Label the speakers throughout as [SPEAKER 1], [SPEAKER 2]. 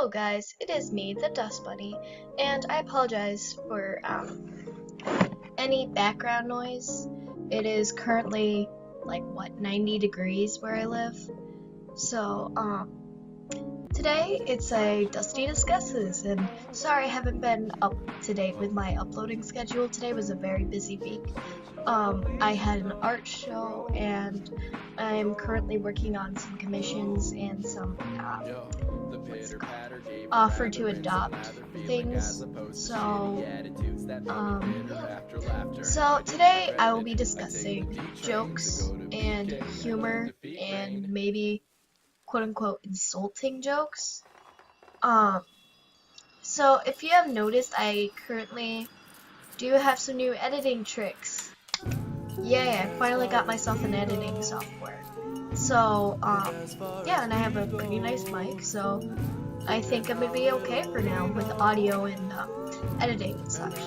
[SPEAKER 1] Hello guys, it is me, the Dust Bunny, and I apologize for any background noise. It is currently like 90 degrees where I live. So today it's a Dusty Discusses, and sorry I haven't been up to date with my uploading schedule. Today was a very busy week. I had an art show and I'm currently working on some commissions and some offer to adopt things. So today I will be discussing jokes and humor and maybe quote-unquote insulting jokes. So if you have noticed, I currently do have some new editing tricks. Yay, I finally got myself an editing software. So, yeah, and I have a pretty nice mic, so I think I'm gonna be okay for now with audio and editing and such.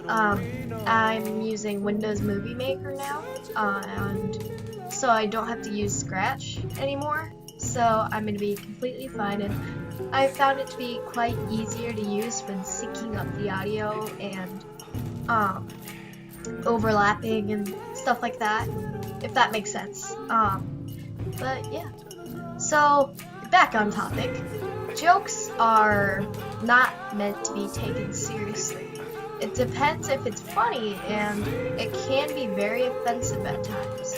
[SPEAKER 1] I'm using Windows Movie Maker now, and so I don't have to use Scratch anymore. So I'm gonna be completely fine, and I found it to be quite easier to use when syncing up the audio and overlapping and stuff like that, if that makes sense. But yeah, so back on topic. Jokes are not meant to be taken seriously. It depends if it's funny, and it can be very offensive at times,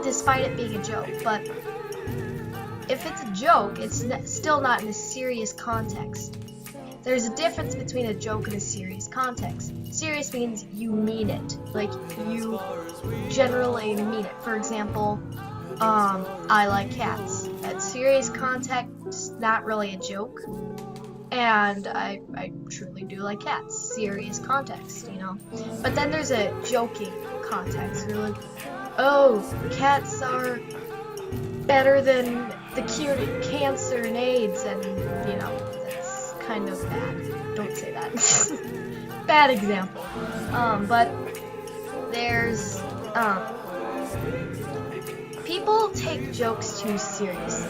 [SPEAKER 1] despite it being a joke. But if it's a joke, it's still not in a serious context. There's a difference between a joke and a serious context. Serious means you mean it, like you generally mean it. For example, I like cats. That serious context, not really a joke. And I truly do like cats. Serious context, you know. But then there's a joking context. You're like, oh, cats are better than the cure to cancer and AIDS, and you know, that's kind of bad. Don't say that. Bad example. But there's people take jokes too seriously.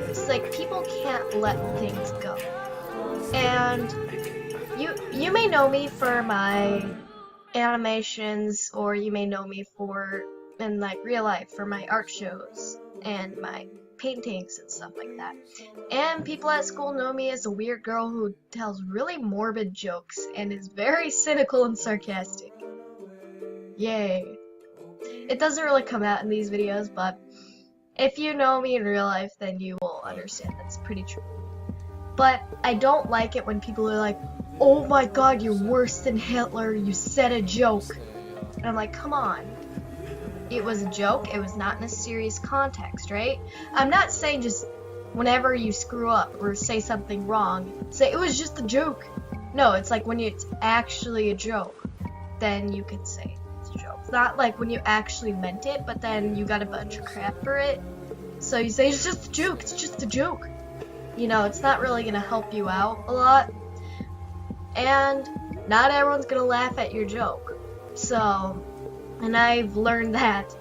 [SPEAKER 1] It's like people can't let things go. And you may know me for my animations, or you may know me for in like real life for my art shows and my paintings and stuff like that. And people at school know me as a weird girl who tells really morbid jokes and is very cynical and sarcastic. Yay. It doesn't really come out in these videos, but if you know me in real life, then you will understand that's pretty true. But I don't like it when people are like, oh my god, you're worse than Hitler, you said a joke. And I'm like, come on. It was a joke, it was not in a serious context, right? I'm not saying just whenever you screw up or say something wrong, say it was just a joke. No, it's like when it's actually a joke, then you can say it's a joke. It's not like when you actually meant it, but then you got a bunch of crap for it. So you say it's just a joke, it's just a joke. You know, it's not really gonna help you out a lot. And not everyone's gonna laugh at your joke. So, and I've learned that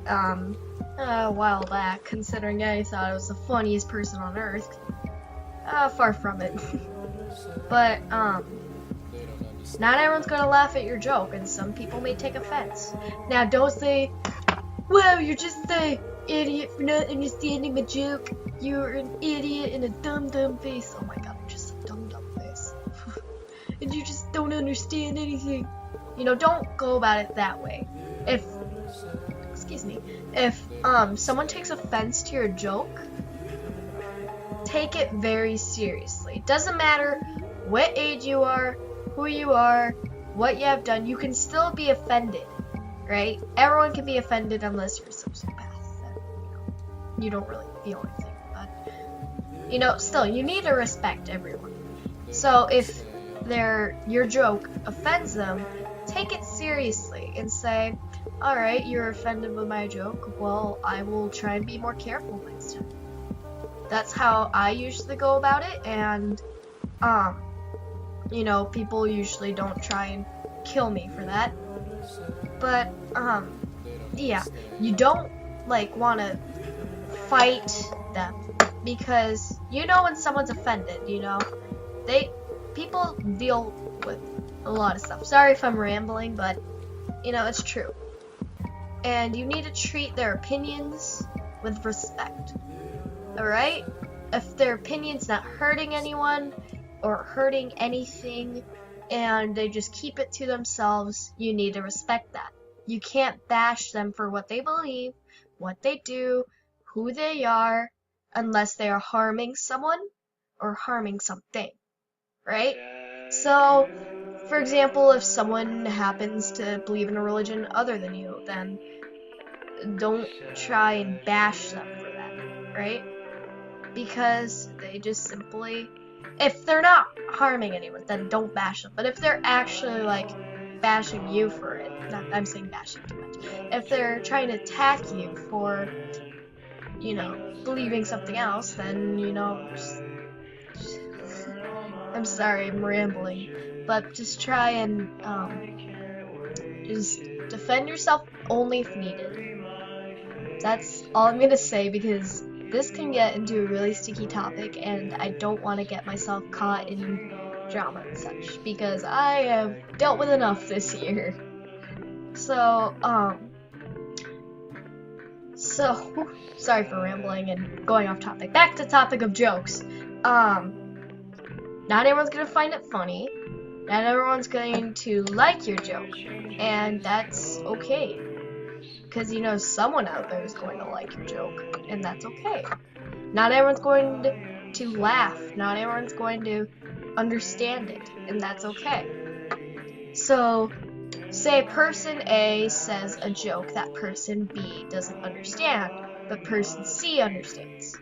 [SPEAKER 1] a while back, considering I thought I was the funniest person on earth. Far from it. But not everyone's gonna laugh at your joke, and some people may take offense. Now don't say, well, you're just an idiot for not understanding my joke. You're an idiot and a dumb face. Oh my god, I'm just a dumb face. And you just don't understand anything. You know, don't go about it that way. If someone takes offense to your joke, take it very seriously. It doesn't matter what age you are, who you are, what you have done, you can still be offended, right? Everyone can be offended unless you're a sociopath. That, you don't really feel anything, but you know, still, you need to respect everyone. So if your joke offends them, take it seriously and say, alright, you're offended with my joke, well, I will try and be more careful next time. That's how I usually go about it, and you know, people usually don't try and kill me for that. But yeah, you don't like want to fight them. because you know when someone's offended, you know, people deal with a lot of stuff. Sorry if I'm rambling, but you know, it's true. And you need to treat their opinions with respect. Alright? If their opinion's not hurting anyone or hurting anything and they just keep it to themselves, you need to respect that. You can't bash them for what they believe, what they do, who they are, unless they are harming someone or harming something. Right? So, for example, if someone happens to believe in a religion other than you, then don't try and bash them for that, right? Because they just simply, if they're not harming anyone, then don't bash them. But if they're actually like bashing you for it, I'm saying bashing too much. If they're trying to attack you for, you know, believing something else, then, you know, I'm sorry, I'm rambling, but just try and just defend yourself only if needed. That's all I'm gonna say, because this can get into a really sticky topic and I don't want to get myself caught in drama and such, because I have dealt with enough this year. So sorry for rambling and going off topic. Back to topic of jokes. Not everyone's gonna find it funny. Not everyone's going to like your joke, and that's okay. Because you know someone out there is going to like your joke, and that's okay. Not everyone's going to laugh. Not everyone's going to understand it, and that's okay. So, say person A says a joke that person B doesn't understand, but person C understands.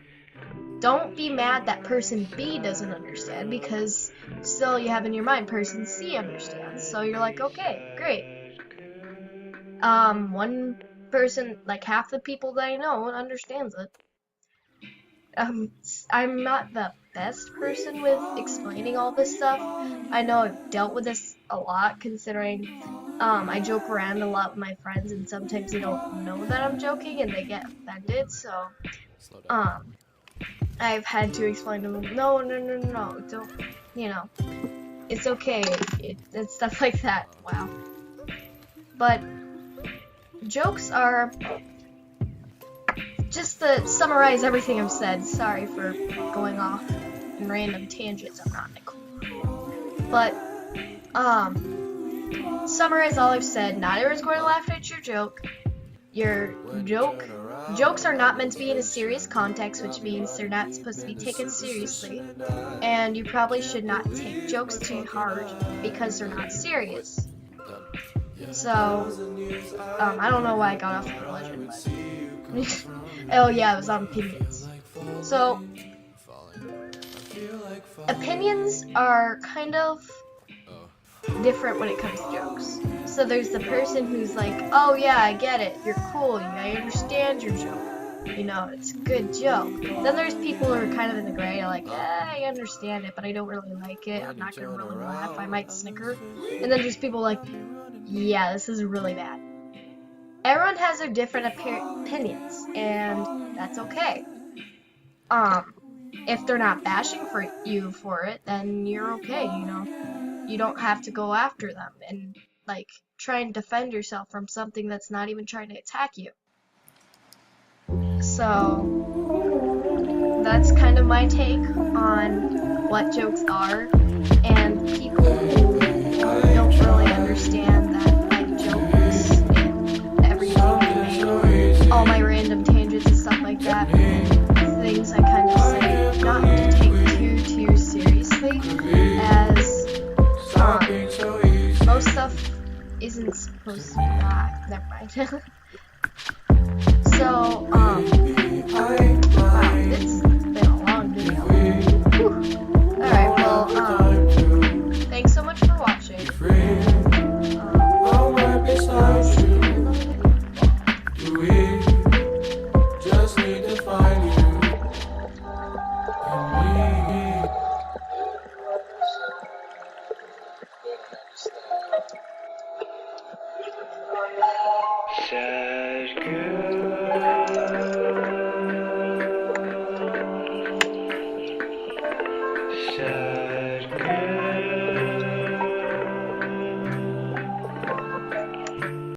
[SPEAKER 1] Don't be mad that person B doesn't understand, because still you have in your mind person C understands. So you're like, okay, great. One person, like half the people that I know understands it. I'm not the best person with explaining all this stuff. I know I've dealt with this a lot, considering I joke around a lot with my friends, and sometimes they don't know that I'm joking and they get offended, so I've had to explain to them, no, don't, you know, it's okay, it's stuff like that. Wow. But jokes are, just to summarize everything I've said, sorry for going off in random tangents, I'm not Nicole. But, summarize all I've said, not everyone's going to laugh at your joke. Jokes are not meant to be in a serious context, which means they're not supposed to be taken seriously. And you probably should not take jokes too hard because they're not serious. So, I don't know why I got off of religion, but oh yeah, it was on opinions. So, opinions are kind of different when it comes to jokes. So there's the person who's like, oh yeah, I get it, you're cool, I understand your joke, you know, it's a good joke. Then there's people who are kind of in the gray, like, yeah, I understand it, but I don't really like it, I'm not gonna really laugh, I might snicker. And then there's people like, yeah, this is really bad. Everyone has their different opinions, and that's okay. If they're not bashing for you for it, then you're okay, you know. You don't have to go after them and, like, try and defend yourself from something that's not even trying to attack you. So, that's kind of my take on what jokes are, and people who don't really understand that, like, jokes and everything make all my random tangents and stuff like that, things I kind of say not to take too seriously, as most stuff isn't supposed to be, never mind.